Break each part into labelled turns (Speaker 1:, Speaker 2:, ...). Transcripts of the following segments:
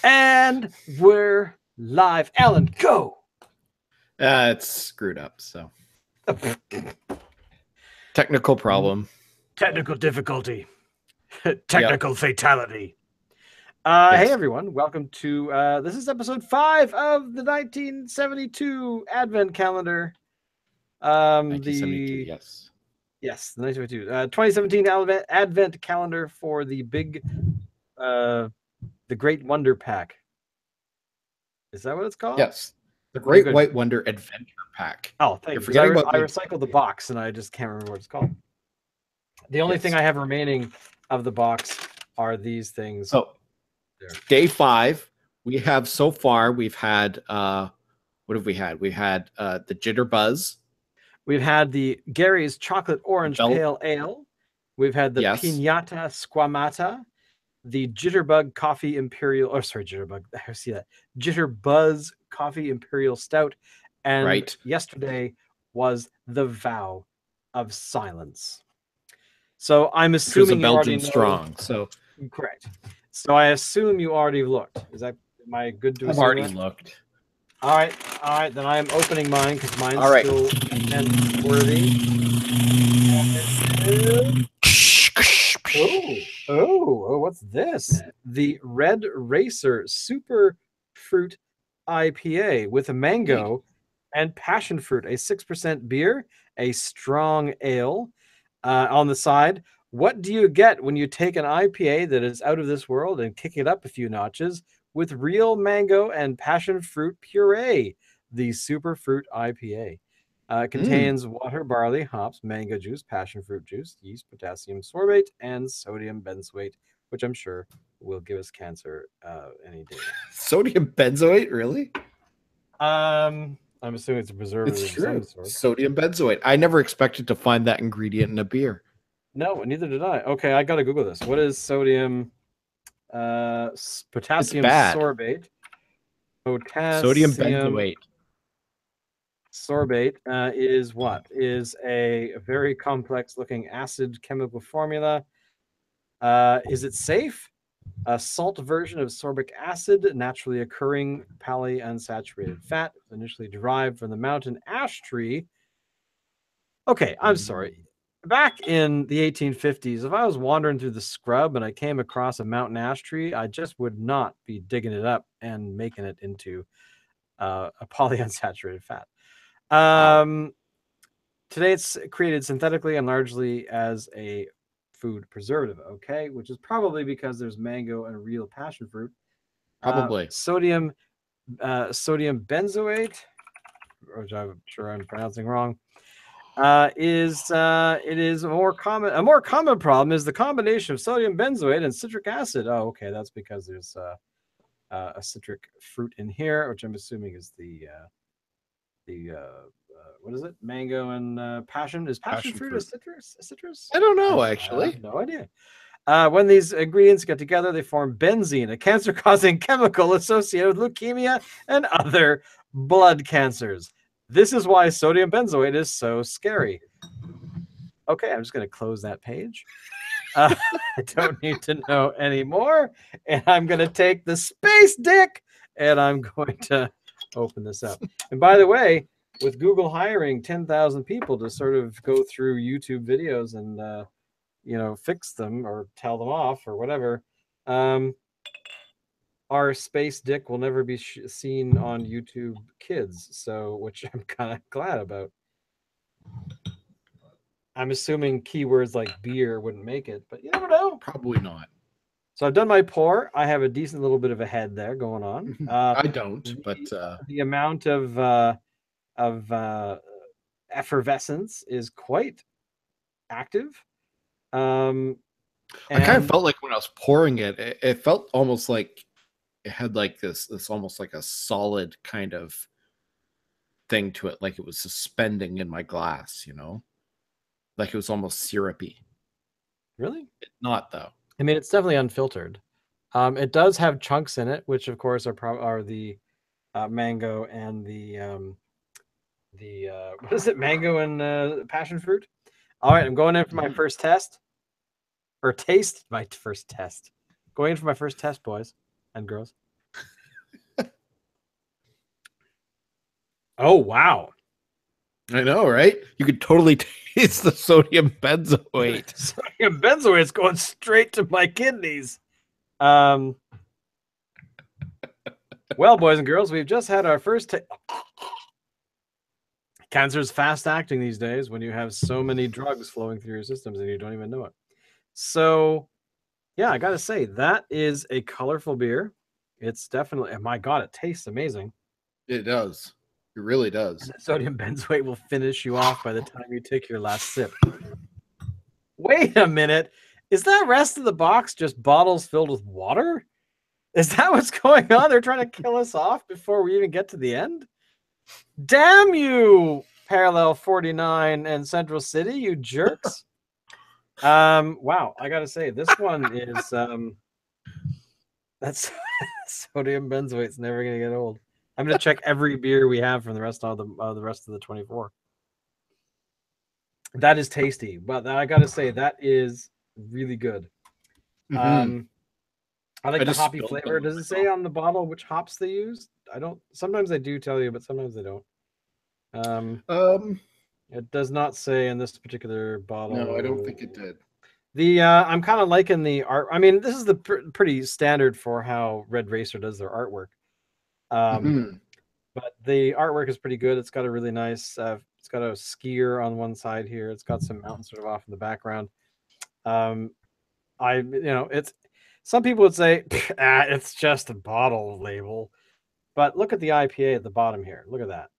Speaker 1: And we're live. Alan, go.
Speaker 2: It's screwed up, so. Technical problem.
Speaker 1: Technical difficulty. Technical fatality.
Speaker 2: Yes.
Speaker 1: Hey, everyone. Welcome to, this is episode 5 of the 1972 Advent Calendar.
Speaker 2: 1972, yes.
Speaker 1: Yes, the 1972. 2017 Advent Calendar for the big, the Great Wonder Pack. Is that what it's called?
Speaker 2: Yes. The Great White Wonder Adventure Pack.
Speaker 1: Oh, thank you. I recycled the box, and I just can't remember what it's called. The only thing I have remaining of the box are these things.
Speaker 2: So, day 5, we have so far, we've had, what have we had? We had the Jitterbuzz.
Speaker 1: We've had the Gary's Chocolate Orange Pale Ale. We've had the Piñata Squamata, the Jitterbug Coffee Imperial, Jitterbuzz Coffee Imperial Stout, and yesterday was the Vow of Silence. So I'm assuming you already know.
Speaker 2: Strong, so
Speaker 1: correct. So I assume you already looked. Am I good to assume?
Speaker 2: I've already looked.
Speaker 1: All right. Then I am opening mine because mine's still worthy. Oh, what's this? The Red Racer Superfruit IPA with a mango and passion fruit, a 6% beer, a strong ale. On the side, what do you get when you take an IPA that is out of this world and kick it up a few notches with real mango and passion fruit puree? The Superfruit IPA contains water, barley, hops, mango juice, passion fruit juice, yeast, potassium sorbate, and sodium benzoate, which I'm sure will give us cancer any day.
Speaker 2: Sodium benzoate, really?
Speaker 1: I'm assuming it's a preservative of some sort.
Speaker 2: Sodium benzoate. I never expected to find that ingredient in a beer.
Speaker 1: No, neither did I. Okay, I gotta Google this. What is sodium? Potassium sorbate.
Speaker 2: Sodium benzoate.
Speaker 1: Sorbate is what? Is a very complex looking acid chemical formula. Is it safe? A salt version of sorbic acid, naturally occurring polyunsaturated fat, initially derived from the mountain ash tree. Okay, I'm sorry. Back in the 1850s, if I was wandering through the scrub and I came across a mountain ash tree, I just would not be digging it up and making it into a polyunsaturated fat. Today it's created synthetically and largely as a food preservative, okay, which is probably because there's mango and real passion fruit.
Speaker 2: Probably
Speaker 1: sodium benzoate, which I'm sure I'm pronouncing wrong. It is a more common problem is the combination of sodium benzoate and citric acid. Oh, okay, that's because there's a citric fruit in here, which I'm assuming is the what is it? Mango and passion. Is passion fruit a citrus?
Speaker 2: I don't know, actually.
Speaker 1: I have no idea. When these ingredients get together, they form benzene, a cancer-causing chemical associated with leukemia and other blood cancers. This is why sodium benzoate is so scary. Okay, I'm just going to close that page. I don't need to know anymore. And I'm going to take the space dick and I'm going to open this up. And by the way, with Google hiring 10,000 people to sort of go through YouTube videos and, fix them or tell them off or whatever, our space dick will never be seen on YouTube Kids, which I'm kind of glad about. I'm assuming keywords like beer wouldn't make it, but you never know.
Speaker 2: Probably not.
Speaker 1: So I've done my pour. I have a decent little bit of a head there going on.
Speaker 2: I don't, but
Speaker 1: the amount of effervescence is quite active.
Speaker 2: I kind of felt like when I was pouring it, it felt almost like it had like this almost like a solid kind of thing to it, like it was suspending in my glass, like it was almost syrupy.
Speaker 1: Really?
Speaker 2: It's not, though.
Speaker 1: I mean, it's definitely unfiltered. It does have chunks in it, which of course are the mango and the what is it? Mango and passion fruit. All right, I'm going in for my first test. Or taste my first test. Going in for my first test, boys and girls. Oh, wow.
Speaker 2: I know, right? You could totally taste the sodium benzoate.
Speaker 1: Sodium benzoate's going straight to my kidneys. Well, boys and girls, we've just had our first cancer's fast acting these days when you have so many drugs flowing through your systems and you don't even know it. So, yeah, I got to say, that is a colorful beer. It's definitely, my God, it tastes amazing.
Speaker 2: It does. It really does.
Speaker 1: And the sodium benzoate will finish you off by the time you take your last sip. Wait a minute. Is that rest of the box just bottles filled with water? Is that what's going on? They're trying to kill us off before we even get to the end? Damn you, Parallel 49 and Central City, you jerks. Wow, I gotta say, this one is that's sodium benzoate's never gonna get old. I'm gonna check every beer we have from the rest of the 24. That is tasty, but I gotta say that is really good. I like the hoppy flavor. Does it say on the bottle which hops they use? I don't. Sometimes they do tell you, but sometimes they don't. It does not say in this particular bottle.
Speaker 2: No, I don't think it did.
Speaker 1: I'm kind of liking the art. I mean, this is the pretty standard for how Red Racer does their artwork. But the artwork is pretty good. It's got a really nice. It's got a skier on one side here. It's got some mountains sort of off in the background. It's some people would say it's just a bottle label, but look at the IPA at the bottom here. Look at that.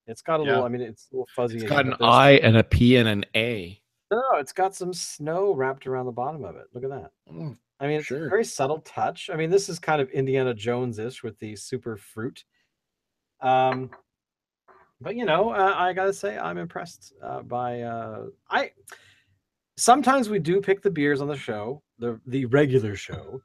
Speaker 1: It's got a little. I mean, it's a little fuzzy.
Speaker 2: It's got an I and a P and an A.
Speaker 1: No, it's got some snow wrapped around the bottom of it. Look at that. I mean, it's a very subtle touch. I mean, this is kind of Indiana Jones-ish with the Superfruit. But I gotta say, I'm impressed by. Sometimes we do pick the beers on the show, the regular show,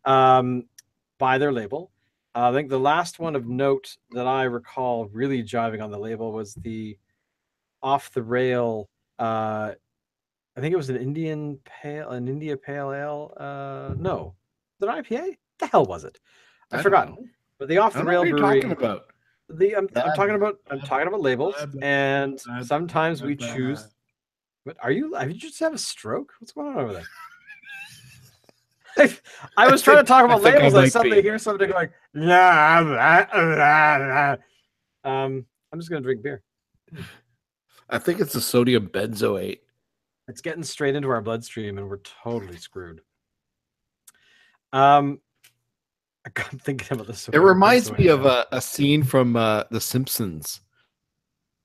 Speaker 1: by their label. I think the last one of note that I recall really jiving on the label was the off the rail. I think it was an India Pale Ale. No, was it an IPA? The hell was it? I forgot. But the off the rail brewery.
Speaker 2: Talking about?
Speaker 1: I'm talking about labels, and sometimes we choose. But have you just have a stroke? What's going on over there? I was trying to talk about labels. I suddenly hear somebody going, I'm just gonna drink beer.
Speaker 2: I think it's the sodium benzoate.
Speaker 1: It's getting straight into our bloodstream, and we're totally screwed. I'm thinking about this.
Speaker 2: It reminds me of a scene from The Simpsons.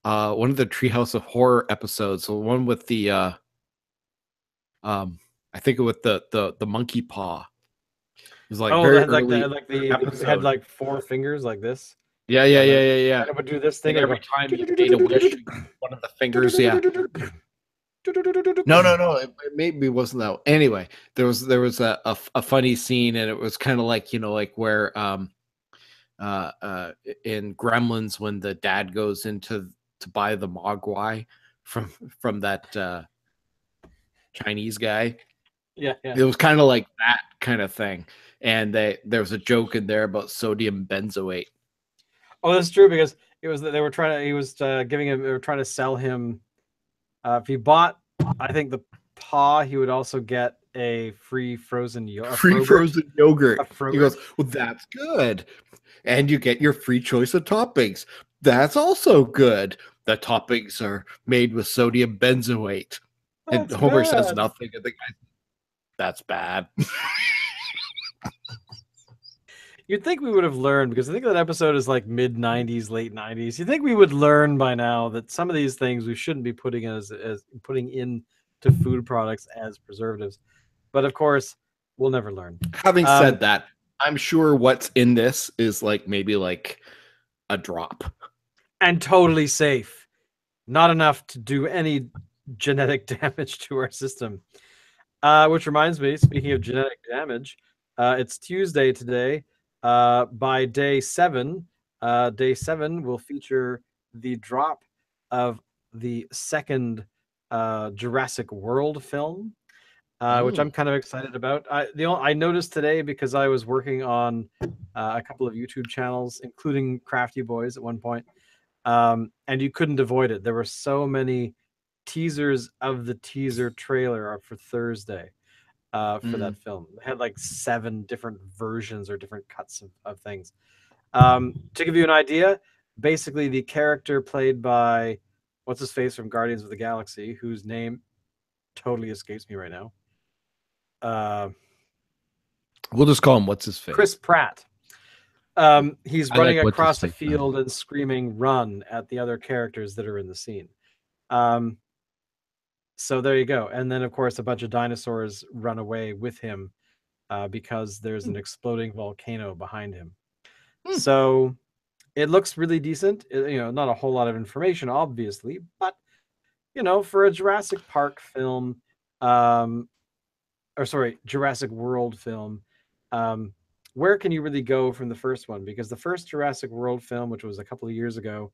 Speaker 2: One of the Treehouse of Horror episodes. The one with the I think with the monkey paw. It was like very early.
Speaker 1: It had like 4 fingers like this.
Speaker 2: Yeah.
Speaker 1: And it would do this thing
Speaker 2: every time you made a wish. One of the fingers, yeah. No. It maybe wasn't that. Anyway, there was a funny scene, and it was kind of like where in Gremlins when the dad goes into to buy the mogwai from that Chinese guy.
Speaker 1: Yeah.
Speaker 2: It was kind of like that kind of thing, and there was a joke in there about sodium benzoate.
Speaker 1: Oh, that's true, because it was they were trying to sell him. If he bought, I think, the paw, he would also get a free frozen yogurt.
Speaker 2: He goes, well, that's good. And you get your free choice of toppings. That's also good. The toppings are made with sodium benzoate. And Homer says nothing. And the guy, that's bad.
Speaker 1: You'd think we would have learned, because I think that episode is like mid 90s, late 90s. You'd think we would learn by now that some of these things we shouldn't be putting into food products as preservatives. But of course, we'll never learn.
Speaker 2: Having said that, I'm sure what's in this is maybe a drop.
Speaker 1: And totally safe. Not enough to do any genetic damage to our system. Which reminds me, speaking of genetic damage, it's Tuesday today. By day 7 will feature the drop of the second Jurassic World film, which I'm kind of excited about. I noticed today, because I was working on a couple of YouTube channels, including Crafty Boys at one point. And you couldn't avoid it. There were so many teasers of the teaser trailer for Thursday for that film. It had like 7 different versions or different cuts of things. To give you an idea, basically the character played by what's his face from Guardians of the Galaxy, whose name totally escapes me right now.
Speaker 2: We'll just call him what's his face.
Speaker 1: Chris Pratt. He's running across a field and screaming "run" at the other characters that are in the scene. So there you go. And then, of course, a bunch of dinosaurs run away with him because there's an exploding volcano behind him. So it looks really decent. Not a whole lot of information, obviously, but for a Jurassic Park film, Jurassic World film, where can you really go from the first one? Because the first Jurassic World film, which was a couple of years ago,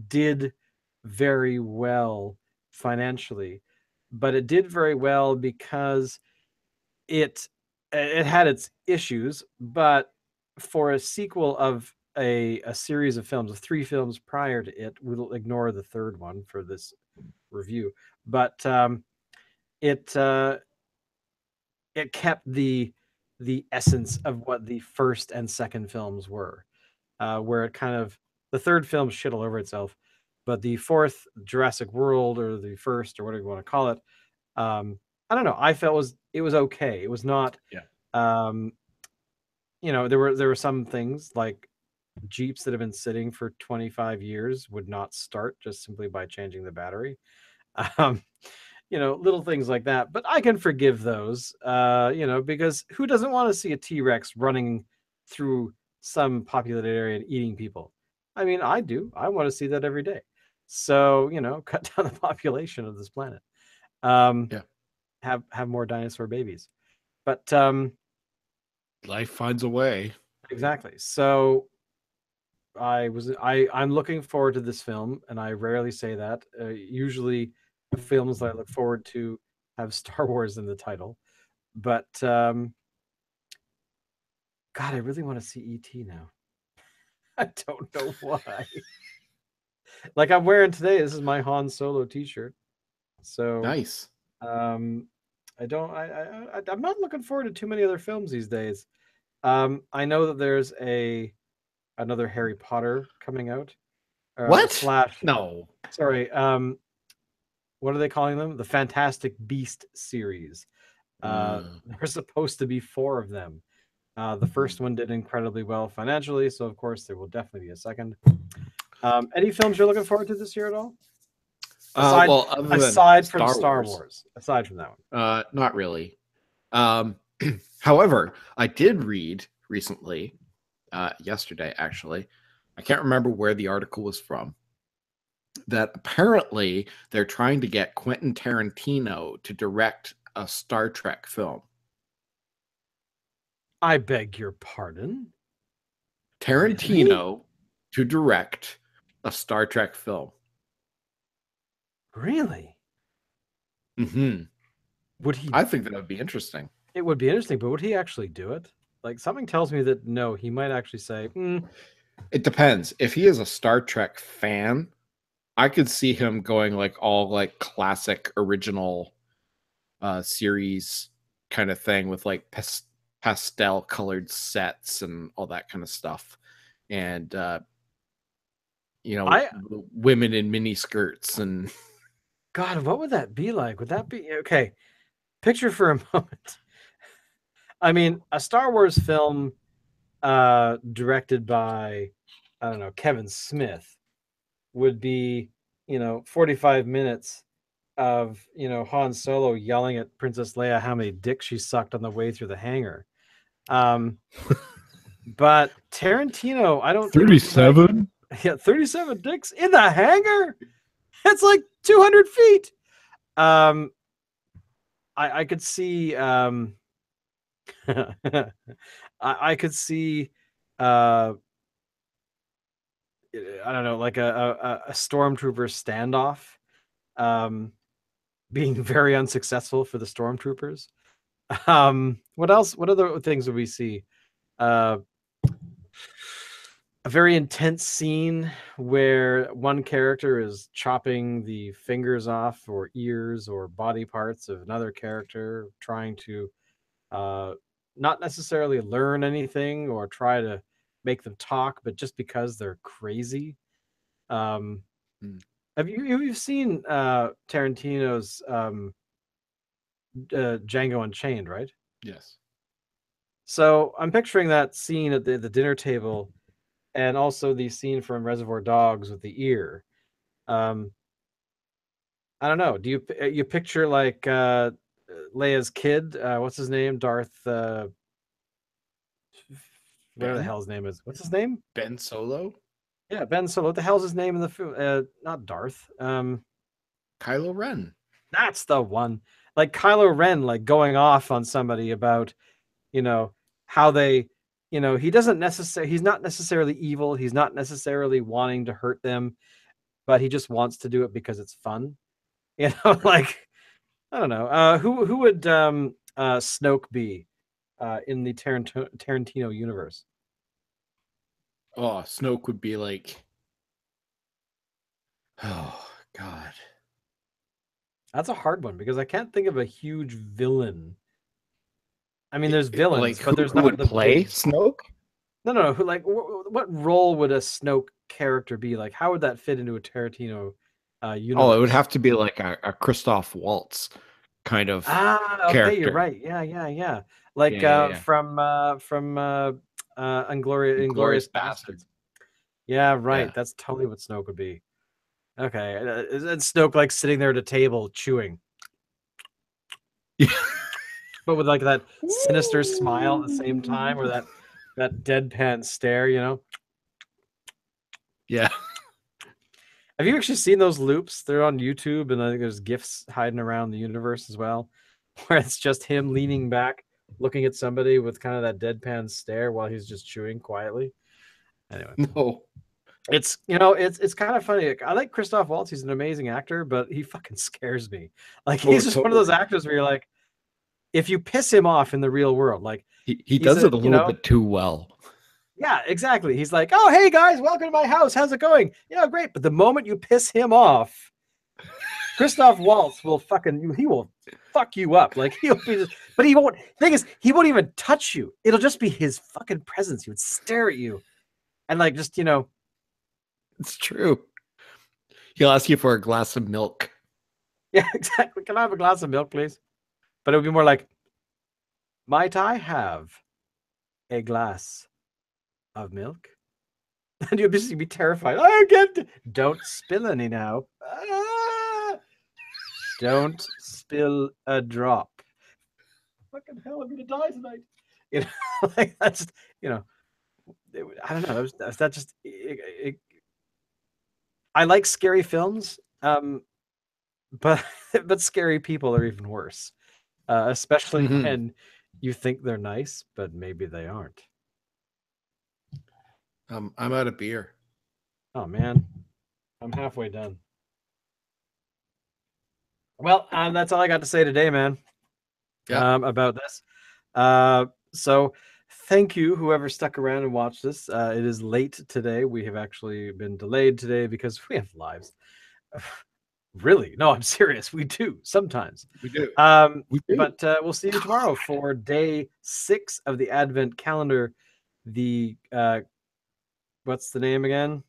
Speaker 1: did very well financially, but it did very well because it had its issues. But for a sequel of a series of films, of 3 films prior to it, we'll ignore the third one for this review, but it kept the essence of what the first and second films were, where it kind of, the third film shit all over itself, but the fourth Jurassic World, or the first, or whatever you want to call it, I don't know. I felt it was okay. It was not. Yeah. There were some things like Jeeps that have been sitting for 25 years would not start just simply by changing the battery. Little things like that. But I can forgive those, because who doesn't want to see a T-Rex running through some populated area and eating people? I mean, I do. I want to see that every day. So, cut down the population of this planet.
Speaker 2: Yeah.
Speaker 1: Have more dinosaur babies. But
Speaker 2: life finds a way.
Speaker 1: Exactly. So I'm looking forward to this film, and I rarely say that. Usually films that I look forward to have Star Wars in the title. But God, I really want to see E.T. now. I don't know why. Like I'm wearing today, this is my Han Solo t-shirt. So
Speaker 2: nice.
Speaker 1: I'm not looking forward to too many other films these days. I know that there's another Harry Potter coming out.
Speaker 2: What? No.
Speaker 1: Sorry. What are they calling them? The Fantastic Beast series. There's supposed to be 4 of them. The first one did incredibly well financially, so of course there will definitely be a second. Any films you're looking forward to this year at all? Aside from Star Wars. Aside from that
Speaker 2: one. Not really. However, I did read recently, yesterday actually, I can't remember where the article was from, that apparently they're trying to get Quentin Tarantino to direct a Star Trek film.
Speaker 1: I beg your pardon?
Speaker 2: Tarantino really? To direct a Star Trek film.
Speaker 1: Really?
Speaker 2: Mm-hmm.
Speaker 1: Would he?
Speaker 2: I think that would be interesting.
Speaker 1: It would be interesting, but would he actually do it? Like, something tells me that no, he might actually say,
Speaker 2: It depends. If he is a Star Trek fan, I could see him going like all like classic original series kind of thing with like pastel colored sets and all that kind of stuff. And women in mini skirts and
Speaker 1: God, what would that be like? Would that be okay? Picture for a moment. I mean, a Star Wars film directed by, I don't know, Kevin Smith would be, 45 minutes of, Han Solo yelling at Princess Leia how many dicks she sucked on the way through the hangar. But Tarantino, I don't
Speaker 2: 37?
Speaker 1: Yeah, 37 dicks in the hangar? It's like 200 feet. I could see I could see I don't know, like a stormtrooper standoff being very unsuccessful for the stormtroopers. What else? What other things would we see? a very intense scene where one character is chopping the fingers off or ears or body parts of another character, trying to uh, not necessarily learn anything or try to make them talk, but just because they're crazy. Um,
Speaker 2: Mm.
Speaker 1: have you seen Tarantino's Django Unchained, right?
Speaker 2: Yes.
Speaker 1: So I'm picturing that scene at the dinner table, and also the scene from Reservoir Dogs with the ear. Um, I don't know. Do you picture like Leia's kid? What's his name? Darth. Whatever the
Speaker 2: Ben?
Speaker 1: hell his name is. What's his name?
Speaker 2: Ben Solo?
Speaker 1: Yeah, Ben Solo. What the hell's his name in the film? Not Darth.
Speaker 2: Kylo Ren.
Speaker 1: That's the one. Like Kylo Ren, like going off on somebody about, you know, how they, he's not necessarily evil. He's not necessarily wanting to hurt them, but he just wants to do it because it's fun.
Speaker 2: Right.
Speaker 1: Like I don't know. Who would Snoke be in the Tarantino universe?
Speaker 2: Oh, Snoke would be like, oh God.
Speaker 1: That's a hard one because I can't think of a huge villain. I mean, there's villains,
Speaker 2: Like
Speaker 1: but there's
Speaker 2: who
Speaker 1: not
Speaker 2: would
Speaker 1: the
Speaker 2: play
Speaker 1: big.
Speaker 2: Snoke?
Speaker 1: No. Who like what role would a Snoke character be? Like, how would that fit into a Tarantino
Speaker 2: Oh, it would
Speaker 1: universe?
Speaker 2: have to be like a Christoph Waltz kind of
Speaker 1: Ah, okay, you're
Speaker 2: character.
Speaker 1: right. Yeah. Like
Speaker 2: Yeah.
Speaker 1: from Inglorious
Speaker 2: Glorious Bastard.
Speaker 1: Bastards. Yeah, right.
Speaker 2: Yeah.
Speaker 1: That's totally what Snoke would be. Okay, and Snoke like sitting there at a table chewing, but with like that sinister smile at the same time, or that deadpan stare.
Speaker 2: Yeah.
Speaker 1: Have you actually seen those loops? They're on YouTube, and I think there's gifs hiding around the universe as well, where it's just him leaning back, looking at somebody with kind of that deadpan stare while he's just chewing quietly. Anyway,
Speaker 2: No.
Speaker 1: it's kind of funny. I like Christoph Waltz; he's an amazing actor, but he fucking scares me. Like
Speaker 2: Oh,
Speaker 1: he's just one of those
Speaker 2: totally.
Speaker 1: actors where you're like, if you piss him off in the real world, like
Speaker 2: He
Speaker 1: he's
Speaker 2: does
Speaker 1: a
Speaker 2: it a little bit too well.
Speaker 1: yeah, exactly. He's like, oh hey guys, welcome to my house. How's it going? Yeah, great. But the moment you piss him off, Christoph Waltz will he will fuck you up. Like he'll be, but he won't. Thing is, he won't even touch you. It'll just be his fucking presence. He would stare at you, and like just
Speaker 2: It's true. He'll ask you for a glass of milk.
Speaker 1: yeah, exactly. Can I have a glass of milk, please? But it would be more like, might I have a glass of milk? And you'll just be terrified. I don't spill any now. Ah, don't spill a drop. Fucking hell, I'm gonna die tonight. You know, like that's I don't know. That just I like scary films, but but scary people are even worse, especially
Speaker 2: Mm-hmm.
Speaker 1: when you think they're nice, but maybe they aren't.
Speaker 2: I'm out of beer.
Speaker 1: Oh man, I'm halfway done. Well, that's all I got to say today, man.
Speaker 2: Yeah.
Speaker 1: About this. So thank you, whoever stuck around and watched this. It is late today. We have actually been delayed today because we have lives. Really? No, I'm serious. We do sometimes.
Speaker 2: We do.
Speaker 1: But we'll see you tomorrow for day 6 of the Advent calendar. The what's the name again?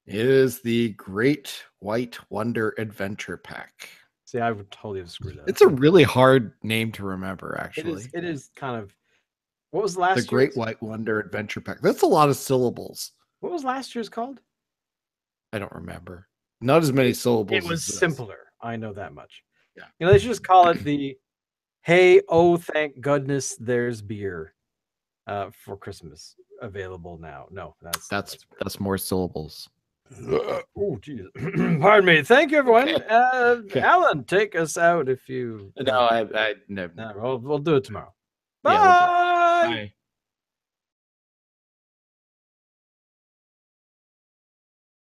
Speaker 2: It is the Great White Wonder Adventure Pack.
Speaker 1: See, I would totally have screwed that.
Speaker 2: It's a really hard name to remember, actually.
Speaker 1: It is kind of. What was last
Speaker 2: The
Speaker 1: year's?
Speaker 2: Great White Wonder Adventure Pack. That's a lot of syllables.
Speaker 1: What was last year's called?
Speaker 2: I don't remember. Not as many syllables.
Speaker 1: It was simpler. I know that much.
Speaker 2: Yeah.
Speaker 1: They should just call it the "Hey, oh, thank goodness, there's beer for Christmas available now." No,
Speaker 2: that's more syllables.
Speaker 1: Oh, geez. Pardon me. Thank you, everyone.
Speaker 2: Okay.
Speaker 1: Alan, take us out if you.
Speaker 2: No, I no.
Speaker 1: No, we'll do it tomorrow.
Speaker 2: Yeah,
Speaker 1: Bye.
Speaker 2: Bye.